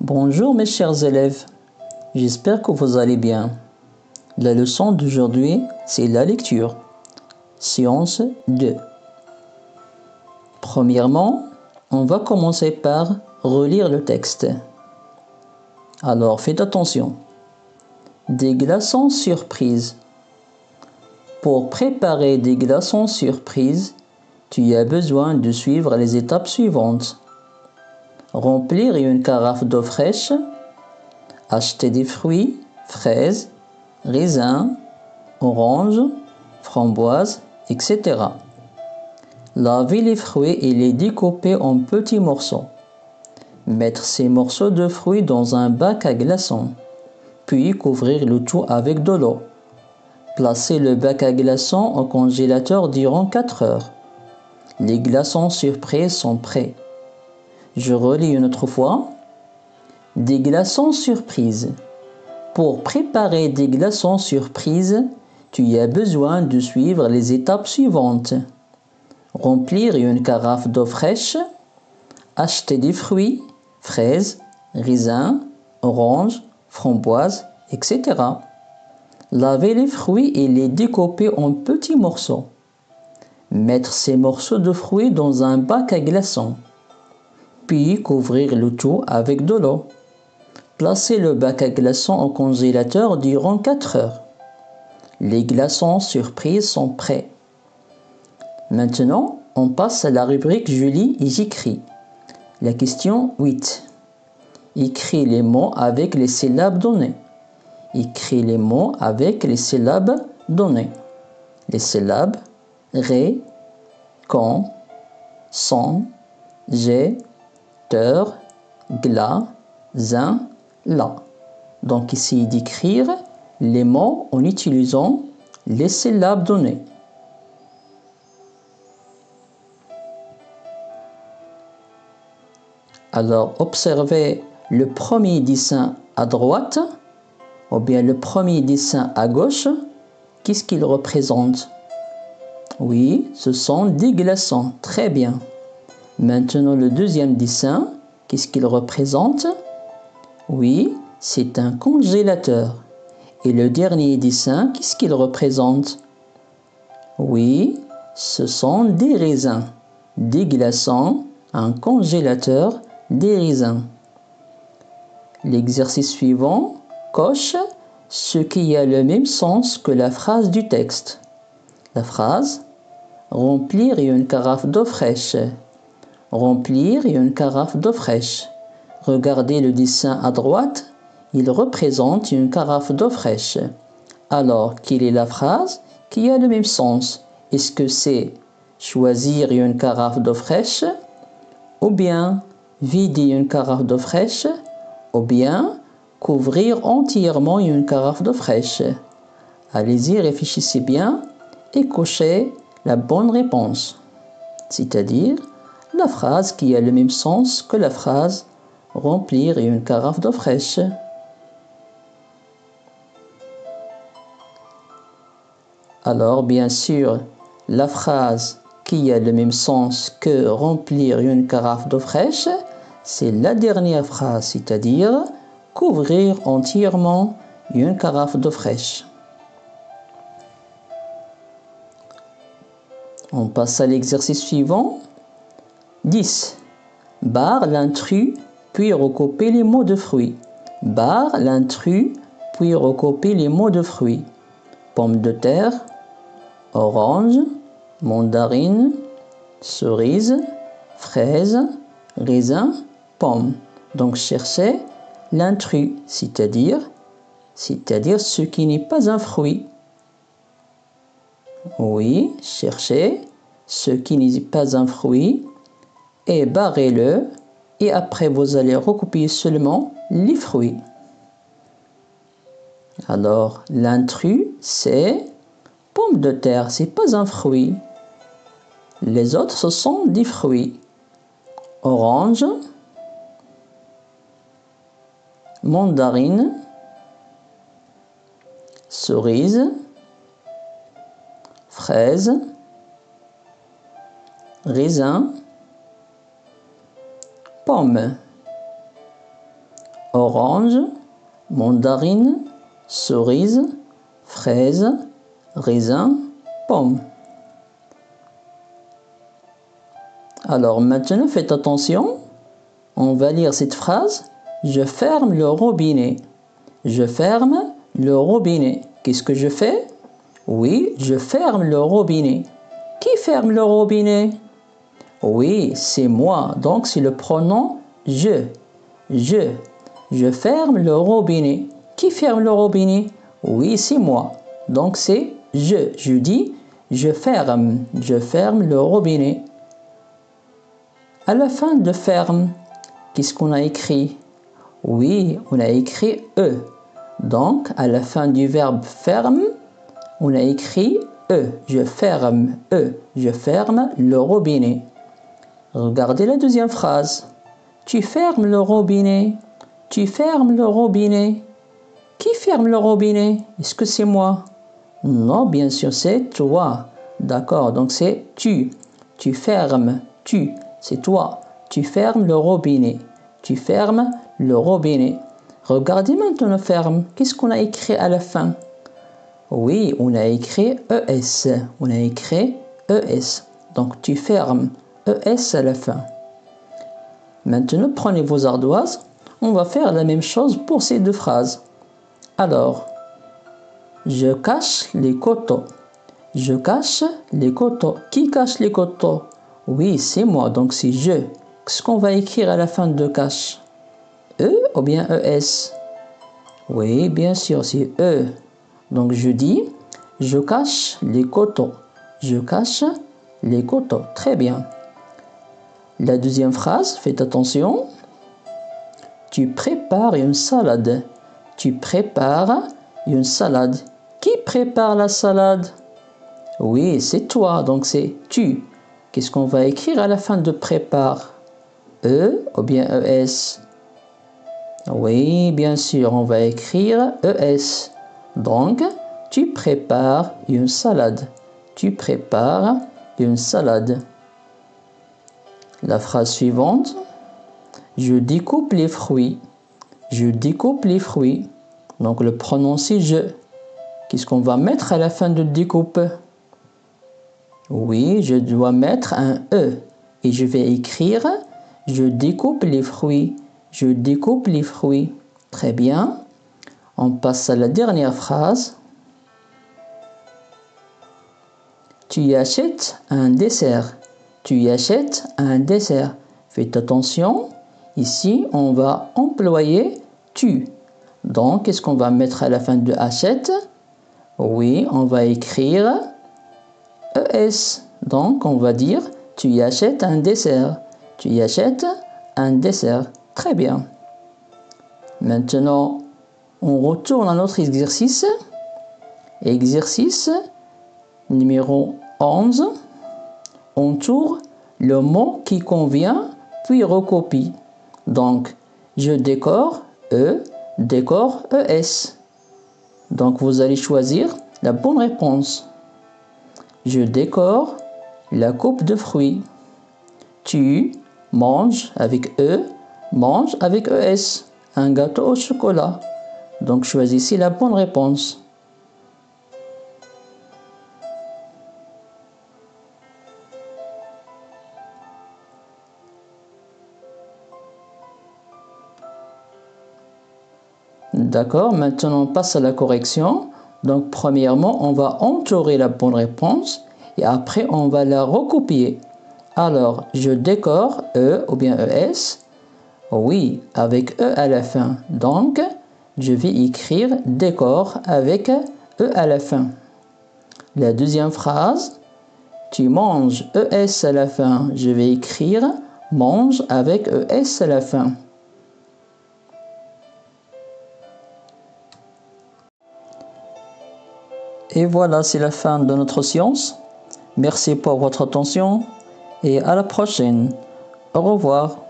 Bonjour mes chers élèves, j'espère que vous allez bien. La leçon d'aujourd'hui, c'est la lecture. Séance 2. Premièrement, on va commencer par relire le texte. Alors faites attention. Des glaçons surprises. Pour préparer des glaçons surprises, tu as besoin de suivre les étapes suivantes. Remplir une carafe d'eau fraîche, acheter des fruits, fraises, raisins, oranges, framboises, etc. Laver les fruits et les découper en petits morceaux. Mettre ces morceaux de fruits dans un bac à glaçons, puis couvrir le tout avec de l'eau. Placer le bac à glaçons au congélateur durant 4 heures. Les glaçons surprises sont prêts. Je relis une autre fois. Des glaçons surprises. Pour préparer des glaçons surprises, tu as besoin de suivre les étapes suivantes. Remplir une carafe d'eau fraîche, acheter des fruits, fraises, raisins, oranges, framboises, etc. Laver les fruits et les découper en petits morceaux. Mettre ces morceaux de fruits dans un bac à glaçons, puis couvrir le tout avec de l'eau. Placer le bac à glaçons au congélateur durant 4 heures. Les glaçons surprises sont prêts. Maintenant, on passe à la rubrique Je lis et j'écris. La question 8. Écris les mots avec les syllabes données. Écris les mots avec les syllabes données. Les syllabes ré, con, son, j'ai, teur, gla, zin, la. Donc ici d'écrire les mots en utilisant les syllabes données. Alors observez le premier dessin à droite ou bien le premier dessin à gauche. Qu'est-ce qu'il représente? Oui, ce sont des glaçons. Très bien. Maintenant le deuxième dessin, qu'est-ce qu'il représente? Oui, c'est un congélateur. Et le dernier dessin, qu'est-ce qu'il représente? Oui, ce sont des raisins. Des glaçons, un congélateur, des raisins. L'exercice suivant coche ce qui a le même sens que la phrase du texte. La phrase « Remplir une carafe d'eau fraîche ». Remplir une carafe d'eau fraîche. Regardez le dessin à droite, il représente une carafe d'eau fraîche. Alors, quelle est la phrase qui a le même sens? Est-ce que c'est choisir une carafe d'eau fraîche, ou bien vider une carafe d'eau fraîche, ou bien couvrir entièrement une carafe d'eau fraîche? Allez-y, réfléchissez bien et cochez la bonne réponse, c'est-à-dire la phrase qui a le même sens que la phrase remplir une carafe d'eau fraîche. Alors, bien sûr, la phrase qui a le même sens que remplir une carafe d'eau fraîche, c'est la dernière phrase, c'est-à-dire couvrir entièrement une carafe d'eau fraîche. On passe à l'exercice suivant. 10. Barre l'intrus, puis recouper les mots de fruits. Barre l'intrus, puis recouper les mots de fruits. Pomme de terre, orange, mandarine, cerise, fraise, raisin, pomme. Donc cherchez l'intrus, c'est-à-dire ce qui n'est pas un fruit. Oui, cherchez ce qui n'est pas un fruit et barrez-le, et après vous allez recouper seulement les fruits. Alors, l'intrus, c'est pomme de terre, c'est pas un fruit. Les autres, ce sont des fruits. Orange, mandarine, cerise, fraise, raisin, pomme. orange, mandarine, cerise, fraise, raisin, pomme. Alors maintenant, faites attention. On va lire cette phrase. Je ferme le robinet. Je ferme le robinet. Qu'est-ce que je fais? Oui, je ferme le robinet. Qui ferme le robinet? Oui, c'est moi. Donc, c'est le pronom je. Je. Je ferme le robinet. Qui ferme le robinet? Oui, c'est moi. Donc, c'est je. Je dis je ferme. Je ferme le robinet. À la fin de ferme, qu'est-ce qu'on a écrit? Oui, on a écrit E. Donc, à la fin du verbe ferme, on a écrit E. Je ferme, E. Je ferme le robinet. Regardez la deuxième phrase. Tu fermes le robinet. Tu fermes le robinet. Qui ferme le robinet? Est-ce que c'est moi? Non, bien sûr, c'est toi. D'accord, donc c'est tu. Tu fermes, tu. C'est toi. Tu fermes le robinet. Tu fermes le robinet. Regardez maintenant ferme. Qu'est-ce qu'on a écrit à la fin? Oui, on a écrit ES. On a écrit ES. Donc tu fermes ES à la fin. Maintenant, prenez vos ardoises. On va faire la même chose pour ces deux phrases. Alors, je cache les couteaux. Je cache les couteaux. Qui cache les couteaux? Oui, c'est moi, donc c'est je. Qu'est-ce qu'on va écrire à la fin de cache? E ou bien ES? Oui, bien sûr, c'est E. Donc je dis, je cache les couteaux. Je cache les couteaux. Très bien. La deuxième phrase, faites attention. Tu prépares une salade. Tu prépares une salade. Qui prépare la salade? Oui, c'est toi, donc c'est tu. Qu'est-ce qu'on va écrire à la fin de prépare? E ou bien ES? Oui, bien sûr, on va écrire ES. Donc, tu prépares une salade. Tu prépares une salade. La phrase suivante. Je découpe les fruits. Je découpe les fruits. Donc, le pronom c'est je. Qu'est-ce qu'on va mettre à la fin de découpe? Oui, je dois mettre un E. Et je vais écrire je découpe les fruits. Je découpe les fruits. Très bien. On passe à la dernière phrase. Tu y achètes un dessert. Tu y achètes un dessert. Faites attention. Ici, on va employer tu. Donc, qu'est-ce qu'on va mettre à la fin de achète? Oui, on va écrire ES. Donc, on va dire tu y achètes un dessert. Tu y achètes un dessert. Très bien. Maintenant, on retourne à notre exercice. Exercice numéro 11. On tourne le mot qui convient, puis recopie. Donc, je décore E, décore ES. Donc, vous allez choisir la bonne réponse. Je décore la coupe de fruits. Tu manges avec E, mange avec ES. Un gâteau au chocolat. Donc, choisissez la bonne réponse. D'accord, maintenant on passe à la correction. Donc premièrement, on va entourer la bonne réponse et après on va la recopier. Alors, je décore E ou bien ES. Oui, avec E à la fin. Donc, je vais écrire décore avec E à la fin. La deuxième phrase, tu manges ES à la fin. Je vais écrire mange avec ES à la fin. Et voilà, c'est la fin de notre séance. Merci pour votre attention et à la prochaine. Au revoir.